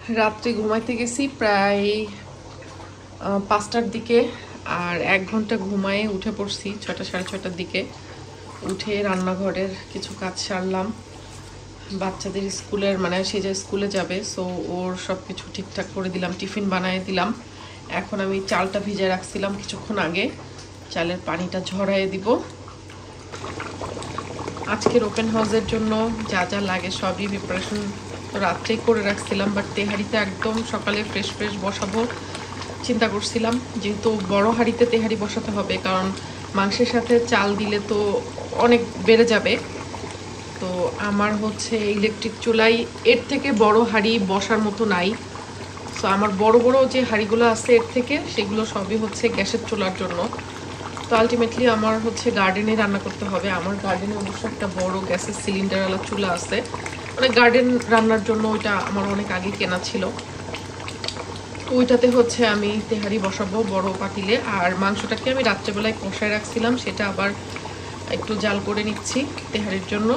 রাত্রে ঘুমাইতে গেছি প্রায় 5টার দিকে, আর 1 ঘন্টা ঘুমায়ে উঠে পড়ছি 6টা সাড়ে 6টার দিকে। উঠে রান্নাঘরের কিছু কাজ সারলাম, বাচ্চাদের স্কুলের মানে সে যে স্কুলে যাবে, সো ওর সব কিছু ঠিকঠাক করে দিলাম, টিফিন বানিয়ে দিলাম। এখন আমি চালটা ভিজে রাখছিলাম কিছুক্ষণ আগে, চালের পানিটা ঝরাইয়ে দিব। আজকের ওপেন হাউসের জন্য যা যা লাগে সবই প্রিপারেশন তো রাত্রেই করে রাখছিলাম, বাট তেহারিতে একদম সকালে ফ্রেশ বসাবো চিন্তা করছিলাম, যেহেতু বড় হাঁড়িতে তেহারি বসাতে হবে, কারণ মাংসের সাথে চাল দিলে তো অনেক বেড়ে যাবে। তো আমার হচ্ছে ইলেকট্রিক চুলাই এর থেকে বড় হাঁড়ি বসার মতো নাই। সো আমার বড় বড় যে হাঁড়িগুলো আছে এর থেকে, সেগুলো সবই হচ্ছে গ্যাসের চুলার জন্য। তো আলটিমেটলি আমার হচ্ছে গার্ডেনে রান্না করতে হবে। আমার গার্ডেনে অবশ্য একটা বড় গ্যাসের সিলিন্ডারওয়ালা চুলা আছে, মানে গার্ডেন রান্নার জন্য ওইটা আমার অনেক আগে কেনা ছিল। তো ওইটাতে হচ্ছে আমি তেহারি বসাবো বড় পাতিলে। আর মাংসটাকে আমি রাত্রেবেলায় কষায় রাখছিলাম, সেটা আবার একটু জাল করে নিচ্ছি তেহারির জন্য,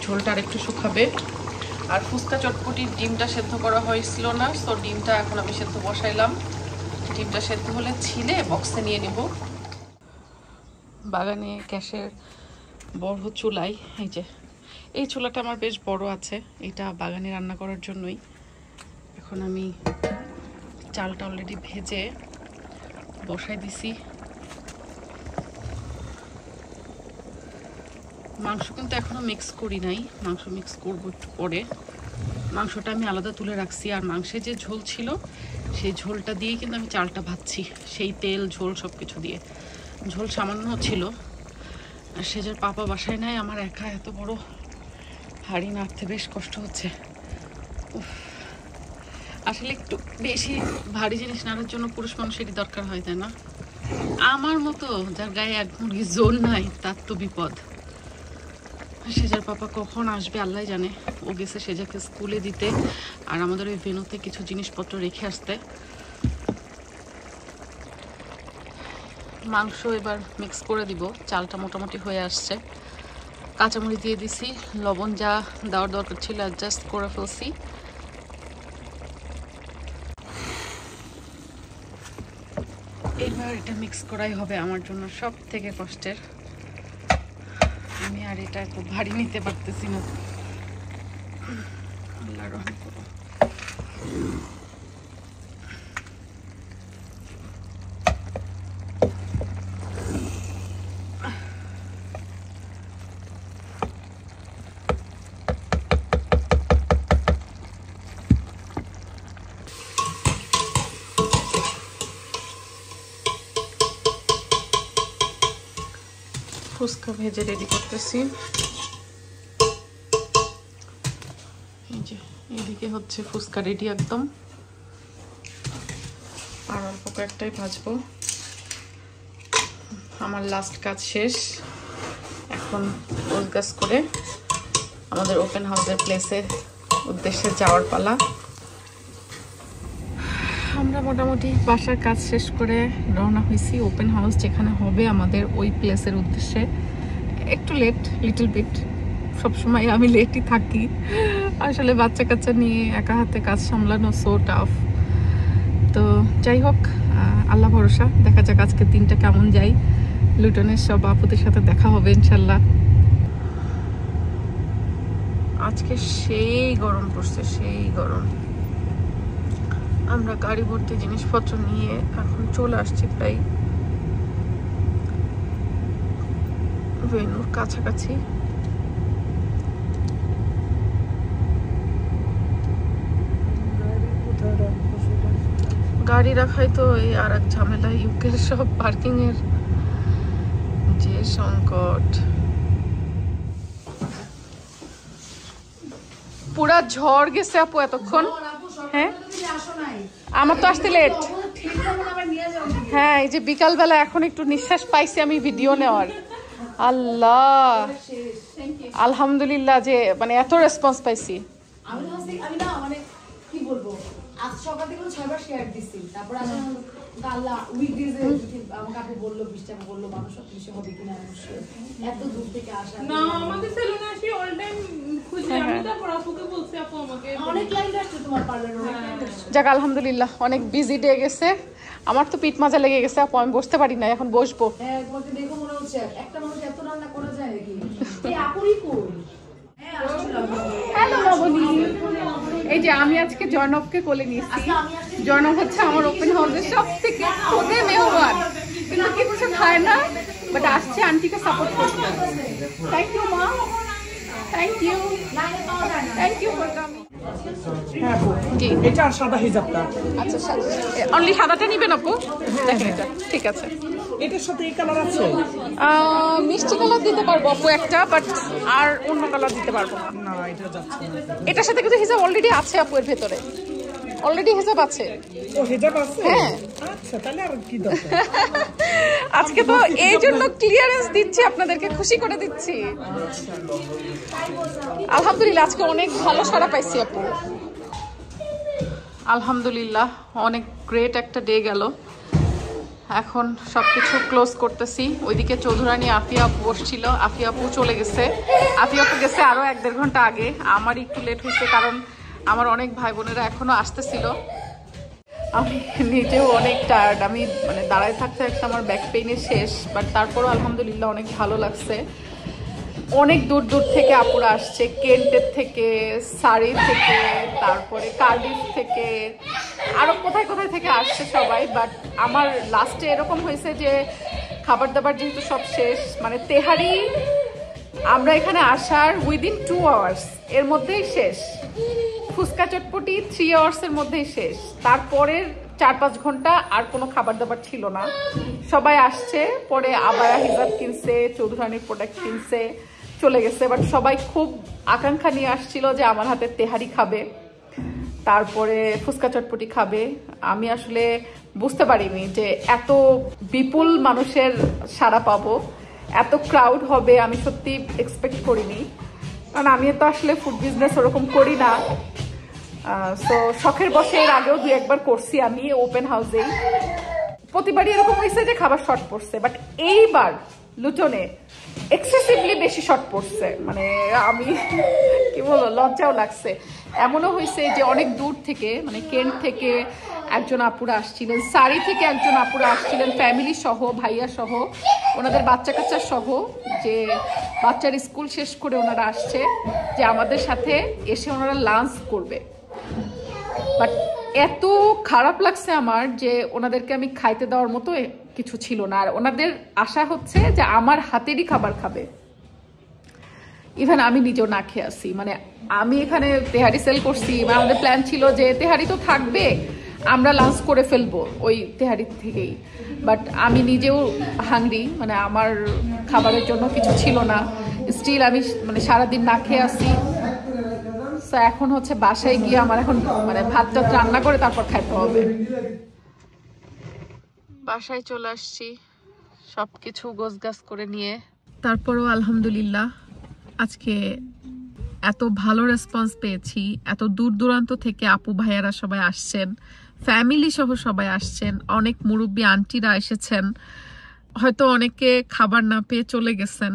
ঝোলটা আর একটু শুকাবে। আর ফুচকা চটপটির ডিমটা সেদ্ধ করা হয়েছিল না, সো ডিমটা এখন আমি সেদ্ধ বসাইলাম। ডিমটা সেদ্ধ হলে ছিলে বক্সে নিয়ে নিব। বাগানে গ্যাসের বড় চুলাই, এই চুলাটা আমার বেশ বড় আছে, এটা বাগানে রান্না করার জন্যই। এখন আমি চালটা অলরেডি ভেজে বসাই দিছি। মাংস কিন্তু এখনো মিক্স করি নাই, মাংস মিক্স করবো একটু পরে। মাংসটা আমি আলাদা তুলে রাখছি, আর মাংসে যে ঝোল ছিল সেই ঝোলটা দিয়েই কিন্তু আমি চালটা ভাজছি, সেই তেল ঝোল সব কিছু দিয়ে। ঝোল সামান্য ছিল, আর সেজের পাপা বাসায় নাই, আমার একা এত বড় হাঁড়ি নাড়তে বেশ কষ্ট হচ্ছে। আসলে একটু বেশি ভারী জিনিস নাড়ার জন্য পুরুষ মানুষেরই দরকার হয়, তাই না? আমার মতো যার গায়ে এক মুরগি জোর নাই তার তো বিপদ। সেজার পাপা কখন আসবে আল্লাহ জানে। ও গেছে সেজাকে স্কুলে দিতে, আর আমাদের ওই ভেনুতে কিছু জিনিসপত্র রেখে আসতে। মাংস এবার মিক্স করে দিব, চালটা মোটামুটি হয়ে আসছে। কাঁচামরিচ দিয়ে দিছি, লবণ যা দেওয়ার দরকার ছিল অ্যাডজাস্ট করে ফেলছি। এবার এটা মিক্স করাই হবে আমার জন্য সব থেকে কষ্টের। আমি আর এটা খুব ভারী নিতে পারতেছি না। আল্লাহর রহম করো। ফুচকা ভেজে রেডি করতেছি। এই যে এদিকে হচ্ছে ফুচকা রেডি একদম, আর অল্প কয়েকটাই ভাজবো। আমার লাস্ট কাজ শেষ, এখন গোছগাছ করে আমাদের ওপেন হাউসের প্লেসের উদ্দেশ্যে যাওয়ার পালা। আমরা মোটামুটি বাসার কাজ শেষ করে রওনা হয়েছি ওপেন হাউস যেখানে হবে আমাদের, ওই প্লেসের উদ্দেশ্যে। একটু লেট, লিটল বিট, সবসময় আমি লেটই থাকি। আসলে বাচ্চা কাচ্চা নিয়ে একা হাতে কাজ সামলানো সো টাফ। তো যাই হোক, আল্লাহ ভরসা, দেখা যাক আজকে দিনটা কেমন যায়। লুটনের সব আপুদের সাথে দেখা হবে ইনশাল্লাহ। আজকে সেই গরম পড়ছে, সেই গরম। আমরা গাড়ি ভর্তি জিনিসপত্র নিয়ে এখন চলে আসছি প্রায় ভেন্যুর কাছাকাছি। গাড়ি রাখাই তো এই আর এক ঝামেলা, ইউকের সব পার্কিং এর যে সংকট। পুরা ঝড় গেছে আপু এতক্ষণ। হ্যাঁ আমার তো আসতে লেট। হ্যাঁ এই যে বিকালবেলা এখন একটু নিঃশ্বাস পাইছি আমি ভিডিও নেওয়ার। আল্লাহ আলহামদুলিল্লাহ যে মানে এত রেসপন্স পাইছি। আল্লাহ উইকডেজে আমাকে আপু বললো 20 টাকা বললো মানুষ অফিসে হবে কিনা এত দূর থেকে আসা না আমাদের সেলুনে আসি অল টাইম খুঁজি আমি তারপর আপুকে বলছি আপু আমাকে অনেক ক্লায়েন্ট আসছে তোমার পার্লারে যাক আলহামদুলিল্লাহ অনেক বিজি ডে গেছে আমার তো পিঠ মাজা লেগে গেছে আপু আমি বসতে পারি না এখন বসবো হ্যাঁ তোমাকে দেখো মনে হচ্ছে একটা মানুষ এত রান্না করা যায় নাকি এই আপুরই কই হ্যাঁ আসছিলাম হ্যালো নবনী এই যে আমি আজকে জয়নবকে কোলে নিয়েছি জয়নব হচ্ছে আমার ওপেন হাউসের সব থেকে খোদে মেহমান কিন্তু কিছু খায় না বাট আসছে আন্টিকে সাপোর্ট করতে থ্যাংক ইউ মা থ্যাংক ইউ ফর কামিং হ্যাঁ আপু এটা আর সাদা হিজাবটা আচ্ছা অনলি সাদাটা নিবেন আপু দেখেন এটা ঠিক আছে এটার সাথে এই কালার আছে মিষ্টি কালার দিতে পারবো আপু একটা বাট আর অন্য কালার দিতে পারবো না না এটা যাচ্ছে না এটার সাথে কিন্তু হিজাব অলরেডি আছে আপু এর ভেতরে অলরেডি হিজাব আছে ও হিজাব আছে হ্যাঁ আচ্ছা তাহলে আর কি দরকার আজকে তো এই জন্য ক্লিয়ারেন্স দিচ্ছি আপনাদেরকে খুশি করে দিচ্ছি আলহামদুলিল্লাহ আজকে অনেক ভালো সাড়া পাইছি আপু আলহামদুলিল্লাহ অনেক গ্রেট একটা ডে গেল এখন সবকিছু ক্লোজ করতেছি ওইদিকে চৌধুরানী আফিয়া আপু বসছিল আফিয়া আপু চলে গেছে আফিয়া আপু গেছে আরো 1-1.5 ঘন্টা আগে আমার একটু লেট হয়েছে কারণ আমার অনেক ভাই বোনেরা এখনো আসতেছিল আমি নিজেও অনেক টায়ার্ড আমি মানে দাঁড়ায় থাকতে একটা আমার ব্যাক পেইনে শেষ বাট তারপরও আলহামদুলিল্লাহ অনেক ভালো লাগছে অনেক দূর দূর থেকে আপুরা আসছে কেন্টের থেকে সারি থেকে তারপরে কার্ডিফ থেকে আরো কোথায় কোথায় থেকে আসছে সবাই বাট আমার লাস্টে এরকম হয়েছে যে খাবার দাবার যেহেতু সব শেষ মানে তেহারি আমরা এখানে আসার উইদিন 2 আওয়ার্স এর মধ্যেই শেষ ফুচকা চটপটি 3 আওয়ার্সের মধ্যেই শেষ তারপরের 4-5 ঘন্টা আর কোনো খাবার দাবার ছিল না সবাই আসছে পরে আবায়া হিজাব কিনছে চৌধুরানীর প্রোডাক্ট কিনছে চলে গেছে বাট সবাই খুব আকাঙ্ক্ষা নিয়ে আসছিল যে আমার হাতে তেহারি খাবে তারপরে ফুচকা চটপটি খাবে আমি আসলে বুঝতে পারিনি যে এত বিপুল মানুষের সাড়া পাবো এত ক্রাউড হবে আমি সত্যি এক্সপেক্ট করিনি কারণ আমি তো আসলে ফুড বিজনেস ওরকম করি না সো শখের বসে এর আগেও 2-1 বার করছি আমি ওপেন হাউসেই প্রতিবারই এরকম হয়েছে যে খাবার শর্ট পড়ছে বাট এইবার লুটনে এক্সেসিভলি বেশি শর্ট পড়ছে মানে আমি কি বলবো লজ্জাও লাগছে এমনও হয়েছে যে অনেক দূর থেকে মানে কেন্ট থেকে একজন আপুরা আসছিলেন সারি থেকে একজন আপুরা আসছিলেন ফ্যামিলি সহ ভাইয়া সহ ওনাদের বাচ্চা কাচ্চা সহ যে বাচ্চার স্কুল শেষ করে ওনারা আসছে যে আমাদের সাথে এসে ওনারা লাঞ্চ করবে বাট এত খারাপ লাগছে আমার যে ওনাদেরকে আমি খাইতে দেওয়ার মতো কিছু ছিল না আর ওনাদের আশা হচ্ছে যে আমার হাতেরই খাবার খাবে ইভেন আমি নিজেও না খেয়ে আসি মানে আমি এখানে তেহারি সেল করছি আমাদের প্ল্যান ছিল যে তেহারি তো থাকবে আমরা লাঞ্চ করে ফেলবো ওই তেহারি থেকেই বাট আমি নিজেও হাংরি মানে আমার খাবারের জন্য কিছু ছিল না স্টিল আমি মানে সারাদিন না খেয়ে আসি তো এখন হচ্ছে বাসায় গিয়ে আমার এখন মানে ভাত টাত রান্না করে তারপর খাইতে হবে বাসায় চলে আসছি সবকিছু গোছগাছ করে নিয়ে তারপরও আলহামদুলিল্লাহ আজকে এত ভালো রেসপন্স পেয়েছি এত দূর দূরান্ত থেকে আপু ভাইয়ারা সবাই আসছেন ফ্যামিলি সহ সবাই আসছেন অনেক মুরব্বী আন্টিরা এসেছেন হয়তো অনেকে খাবার না পেয়ে চলে গেছেন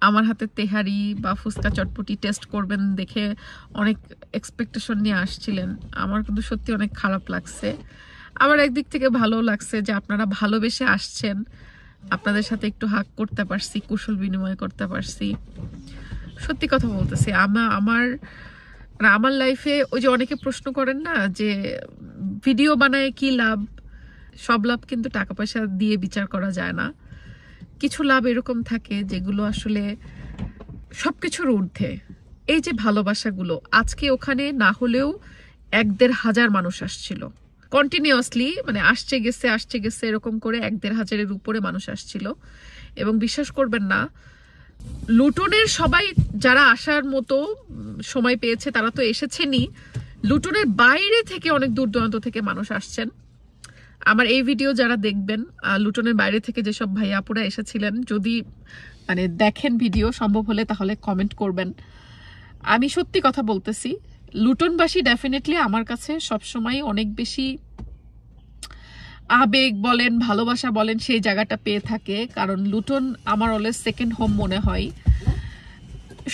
আমার হাতে তেহারি বা ফুচকা চটপটি টেস্ট করবেন দেখে অনেক এক্সপেকটেশন নিয়ে আসছিলেন আমার কিন্তু সত্যি অনেক খারাপ লাগছে আবার একদিক থেকে ভালো লাগছে যে আপনারা ভালোবেসে আসছেন আপনাদের সাথে একটু হাগ করতে পারছি কুশল বিনিময় করতে পারছি সত্যি কথা বলতেছি আমার লাইফে ওই যে অনেকে প্রশ্ন করেন না যে ভিডিও বানায় কি লাভ সব লাভ কিন্তু টাকা পয়সা দিয়ে বিচার করা যায় না কিছু লাভ এরকম থাকে যেগুলো আসলে সবকিছুর ঊর্ধ্বে এই যে ভালোবাসাগুলো আজকে ওখানে না হলেও 1-1.5 মানুষ আসছিল কন্টিনিউয়াসলি মানে আসছে গেছে এরকম করে 1-1.5 উপরে মানুষ আসছিল এবং বিশ্বাস করবেন না লুটনের সবাই যারা আসার মতো সময় পেয়েছে তারা তো এসেছেনই লুটনের বাইরে থেকে অনেক দূর দূরান্ত থেকে মানুষ আসছেন আমার এই ভিডিও যারা দেখবেন লুটনের বাইরে থেকে যেসব ভাইয়া আপুরা এসেছিলেন যদি মানে দেখেন ভিডিও সম্ভব হলে তাহলে কমেন্ট করবেন আমি সত্যি কথা বলতেছি লুটনবাসী ডেফিনেটলি আমার কাছে সবসময় অনেক বেশি আবেগ বলেন ভালোবাসা বলেন সেই জায়গাটা পেয়ে থাকে, কারণ লুটন আমার অলওয়েজ সেকেন্ড হোম মনে হয়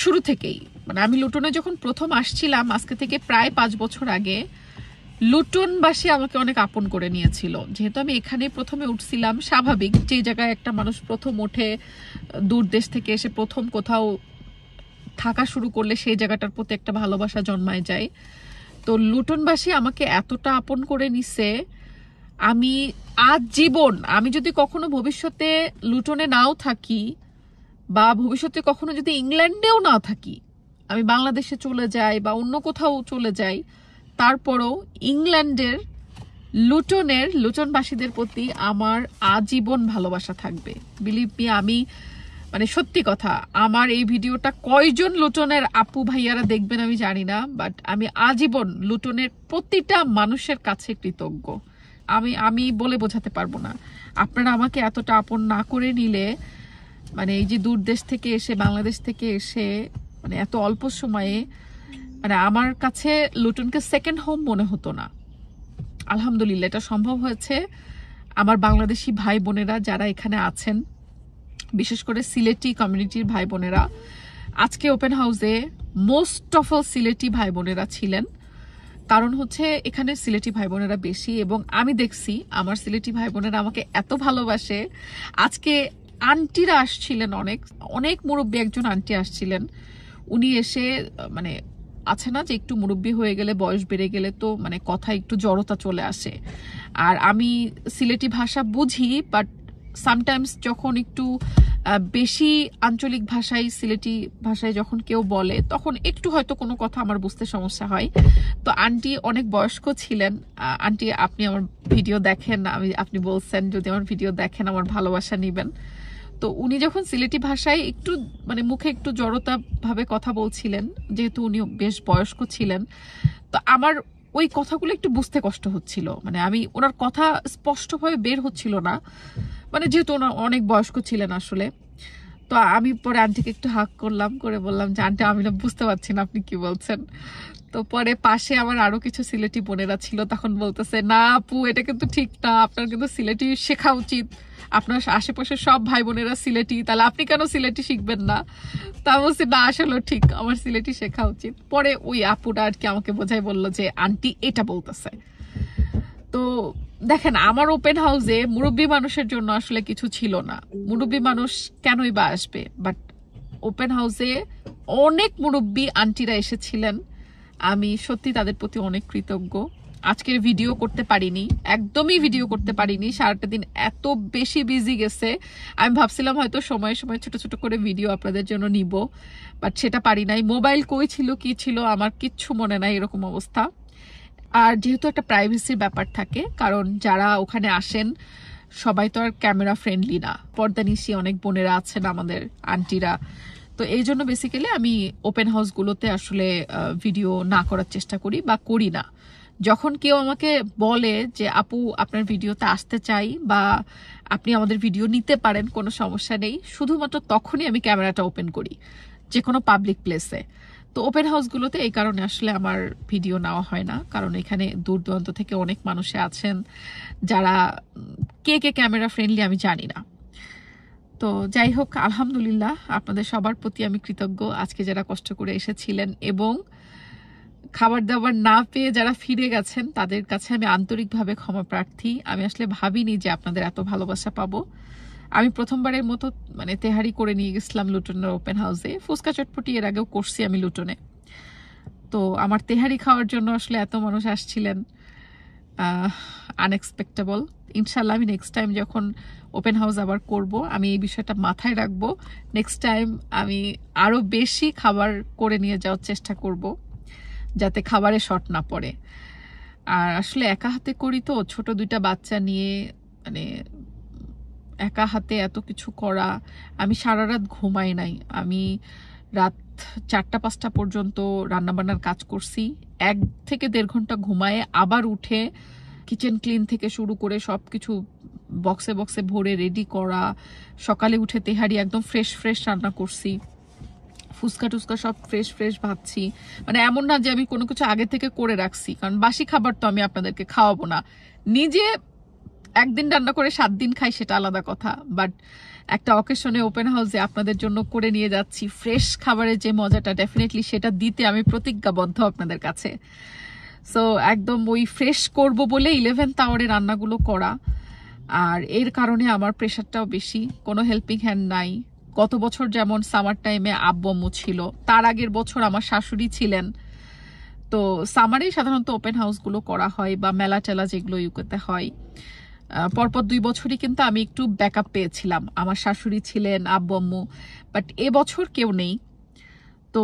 শুরু থেকেই। মানে আমি লুটনে যখন প্রথম আসছিলাম আজকে থেকে প্রায় 5 বছর আগে, লুটনবাসী আমাকে অনেক আপন করে নিয়েছিল। যেহেতু আমি এখানে প্রথমে উঠছিলাম, স্বাভাবিক যে জায়গায় একটা মানুষ প্রথম ওঠে দূর দেশ থেকে এসে প্রথম কোথাও থাকা শুরু করলে সেই জায়গাটার প্রতি একটা ভালোবাসা জন্মায় যায়। তো লুটনবাসী আমাকে এতটা আপন করে নিছে, আমি আজীবন, আমি যদি কখনো ভবিষ্যতে লুটনে নাও থাকি বা ভবিষ্যতে কখনো যদি ইংল্যান্ডেও না থাকি, আমি বাংলাদেশে চলে যাই বা অন্য কোথাও চলে যাই, তারপরও ইংল্যান্ডের লুটনবাসীদের প্রতি আমার আজীবন ভালোবাসা থাকবে। বিলিভ মি, আমি মানে সত্যি কথা, আমার এই ভিডিওটা কয়জন লুটনের আপু ভাইয়ারা দেখবেন আমি জানি না, বাট আমি আজীবন লুটনের প্রতিটা মানুষের কাছে কৃতজ্ঞ। আমি বলে বোঝাতে পারবো না। আপনারা আমাকে এতটা আপন না করে নিলে, মানে এই যে দূর দেশ থেকে এসে বাংলাদেশ থেকে এসে মানে এত অল্প সময়ে, মানে আমার কাছে লুটনকে সেকেন্ড হোম মনে হতো না। আলহামদুলিল্লাহ এটা সম্ভব হয়েছে আমার বাংলাদেশি ভাই বোনেরা যারা এখানে আছেন, বিশেষ করে সিলেটি কমিউনিটির ভাই বোনেরা। আজকে ওপেন হাউসে মোস্ট অফ অল সিলেটি ভাই বোনেরা ছিলেন, কারণ হচ্ছে এখানে সিলেটি ভাই বোনেরা বেশি, এবং আমি দেখছি আমার সিলেটি ভাই বোনেরা আমাকে এত ভালোবাসে। আজকে আন্টিরা আসছিলেন, অনেক অনেক মুরব্বী একজন আন্টি আসছিলেন। উনি এসে মানে আছে না যে একটু মুরব্বী হয়ে গেলে, বয়স বেড়ে গেলে তো মানে কথা একটু জড়তা চলে আসে। আর আমি সিলেটি ভাষা বুঝি, বাট সামটাইমস যখন একটু বেশি আঞ্চলিক ভাষায়, সিলেটি ভাষায় যখন কেউ বলে, তখন একটু হয়তো কোনো কথা আমার বুঝতে সমস্যা হয়। তো আন্টি অনেক বয়স্ক ছিলেন। আন্টি, আপনি আমার ভিডিও দেখেন, আপনি বলছেন যদি আমার ভিডিও দেখেন আমার ভালোবাসা নিবেন। তো উনি যখন সিলেটি ভাষায় একটু মানে মুখে একটু জড়তা ভাবে কথা বলছিলেন, যেহেতু উনি বেশ বয়স্ক ছিলেন, তো আমার ওই কথাগুলো একটু বুঝতে কষ্ট হচ্ছিল। মানে আমি ওনার কথা স্পষ্টভাবে বের হচ্ছিল না, মানে যেহেতু ওনার অনেক বয়স্ক ছিলেন আসলে। তো আমি পরে আন্টিকে একটু হাক করলাম, করে বললাম যে আন্টি আমি না বুঝতে পারছি না আপনি কি বলছেন। তো পরে পাশে আমার আরো কিছু সিলেটি বোনেরা ছিল, তখন বলতেছে না আপু এটা কিন্তু ঠিক না, আপনার কিন্তু সিলেটি শেখা উচিত, আপনার আশেপাশে সব ভাই বোনেরা সিলেটি, তাহলে আপনি কেন সিলেটি শিখবেন না। তা বলছি না আসলে ঠিক, আমার সিলেটি শেখা উচিত। পরে ওই আপুটা আর কি আমাকে বোঝাই বললো যে আন্টি এটা বলতেছে। তো দেখেন, আমার ওপেন হাউসে মুরব্বী মানুষের জন্য আসলে কিছু ছিল না, মুরব্বী মানুষ কেনই বা আসবে, বাট ওপেন হাউসে অনেক মুরব্বী আন্টিরা এসেছিলেন, আমি সত্যি তাদের প্রতি অনেক কৃতজ্ঞ। আজকের ভিডিও করতে পারিনি, একদমই ভিডিও করতে পারিনি, সারাটা দিন এত বেশি বিজি গেছে। আমি ভাবছিলাম হয়তো সময়ে সময়ে ছোট ছোট করে ভিডিও আপনাদের জন্য নিব, বাট সেটা পারি নাই। মোবাইল কই ছিল কি ছিল আমার কিচ্ছু মনে নাই, এরকম অবস্থা। আর যেহেতু একটা প্রাইভেসির ব্যাপার থাকে, কারণ যারা ওখানে আসেন সবাই তো আর ক্যামেরা ফ্রেন্ডলি না, পর্দানিশী অনেক বোনেরা আছেন আমাদের আন্টিরা। তো এই জন্য বেসিক্যালি আমি ওপেন হাউসগুলোতে আসলে ভিডিও না করার চেষ্টা করি বা করি না। যখন কেউ আমাকে বলে যে আপু আপনার ভিডিওতে আসতে চাই বা আপনি আমাদের ভিডিও নিতে পারেন, কোনো সমস্যা নেই, শুধুমাত্র তখনই আমি ক্যামেরাটা ওপেন করি, যে কোনো পাবলিক প্লেসে। তো ওপেন হাউসগুলোতে এই কারণে আসলে আমার ভিডিও নেওয়া হয় না, কারণ এখানে দূর দূরান্ত থেকে অনেক মানুষে আছেন যারা কে ক্যামেরা ফ্রেন্ডলি আমি জানি না। তো যাই হোক, আলহামদুলিল্লাহ আপনাদের সবার প্রতি আমি কৃতজ্ঞ, আজকে যারা কষ্ট করে এসেছিলেন এবং খাবার দাবার না পেয়ে যারা ফিরে গেছেন তাদের কাছে আমি আন্তরিকভাবে ক্ষমা প্রার্থী। আমি আসলে ভাবিনি যে আপনাদের এত ভালোবাসা পাবো। আমি প্রথমবারের মতো মানে তেহারি করে নিয়ে গেছিলাম লুটনের ওপেন হাউসে, ফুচকা চটপটি এর আগেও করছি আমি লুটনে। তো আমার তেহারি খাওয়ার জন্য আসলে এত মানুষ আসছিলেন, আনএক্সপেক্টেবল। ইনশাল্লাহ আমি নেক্সট টাইম যখন ওপেন হাউস আবার করব, আমি এই বিষয়টা মাথায় রাখবো। নেক্সট টাইম আমি আরো বেশি খাবার করে নিয়ে যাওয়ার চেষ্টা করব, যাতে খাবারে শর্ট না পড়ে। আর আসলে একা হাতে করি তো, ছোট দুইটা বাচ্চা নিয়ে মানে একা হাতে এত কিছু করা, আমি সারা রাত ঘুমাই নাই। আমি রাত 4টা-5টা পর্যন্ত রান্নাবান্নার কাজ করছি, 1 থেকে 1.5 ঘন্টা ঘুমায়ে আবার উঠে কিচেন ক্লিন থেকে শুরু করে সব কিছু বক্সে বক্সে ভরে রেডি করা, সকালে উঠে তেহারি একদম ফ্রেশ রান্না করছি, ফুচকা টুচকা সব ফ্রেশ ভাবছি। মানে এমন না যে আমি কোনো কিছু আগে থেকে করে রাখছি, কারণ বাসি খাবার তো আমি আপনাদেরকে খাওয়াবো না। নিজে একদিন রান্না করে 7 দিন খাই সেটা আলাদা কথা, বাট একটা অকেশনে ওপেন হাউসে আপনাদের জন্য করে নিয়ে যাচ্ছি ফ্রেশ খাবারের যে মজাটা, ডেফিনেটলি সেটা দিতে আমি প্রতিজ্ঞাবদ্ধ আপনাদের কাছে। সো একদম ওই ফ্রেশ করব বলে 11th আওয়ারে রান্নাগুলো করা, আর এর কারণে আমার প্রেশারটাও বেশি, কোনো হেল্পিং হ্যান্ড নাই। গত বছর যেমন সামার টাইমে আব্বু আম্মু ছিল, তার আগের বছর আমার শাশুড়ি ছিলেন। তো সামারেই সাধারণত ওপেন হাউসগুলো করা হয় বা মেলা টেলা যেগুলো ইউকেতে হয়। পরপর 2 বছরই কিন্তু আমি একটু ব্যাকআপ পেয়েছিলাম, আমার শাশুড়ি ছিলেন, আব্বু আম্মু, বাট এবছর কেউ নেই। তো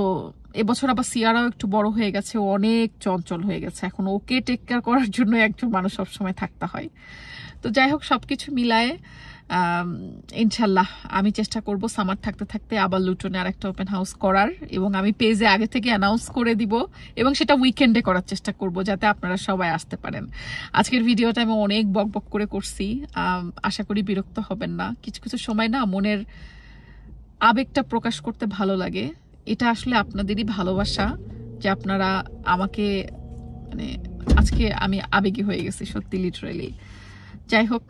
এবছর আবার সিয়ারাও একটু বড় হয়ে গেছে, ও অনেক চঞ্চল হয়ে গেছে, এখন ওকে টেক কেয়ার করার জন্য একজন মানুষ সবসময় থাকতে হয়। তো যাই হোক, সবকিছু মিলায়ে ইনশাল্লাহ আমি চেষ্টা করব সামার থাকতে থাকতে আবার লুটনে আর একটা ওপেন হাউস করার, এবং আমি পেজে আগে থেকে অ্যানাউন্স করে দিব, এবং সেটা উইকেন্ডে করার চেষ্টা করব যাতে আপনারা সবাই আসতে পারেন। আজকের ভিডিওটা আমি অনেক বকবক করে করছি, আশা করি বিরক্ত হবেন না। কিছু কিছু সময় না মনের আবেগটা প্রকাশ করতে ভালো লাগে, এটা আসলে আপনাদেরই ভালোবাসা যে আপনারা আমাকে, মানে আজকে আমি আবেগী হয়ে গেছি সত্যি, লিটারালি। যাই হোক,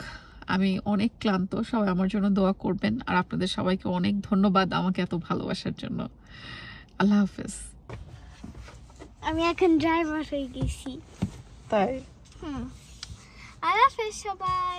আমি অনেক ক্লান্ত, সবাই আমার জন্য দোয়া করবেন, আর আপনাদের সবাইকে অনেক ধন্যবাদ আমাকে এত ভালোবাসার জন্য। আল্লাহ হাফেজ। আমি এখন ড্রাইভার হয়ে গেছি। তাই আল্লাহ হাফেজ সবাই।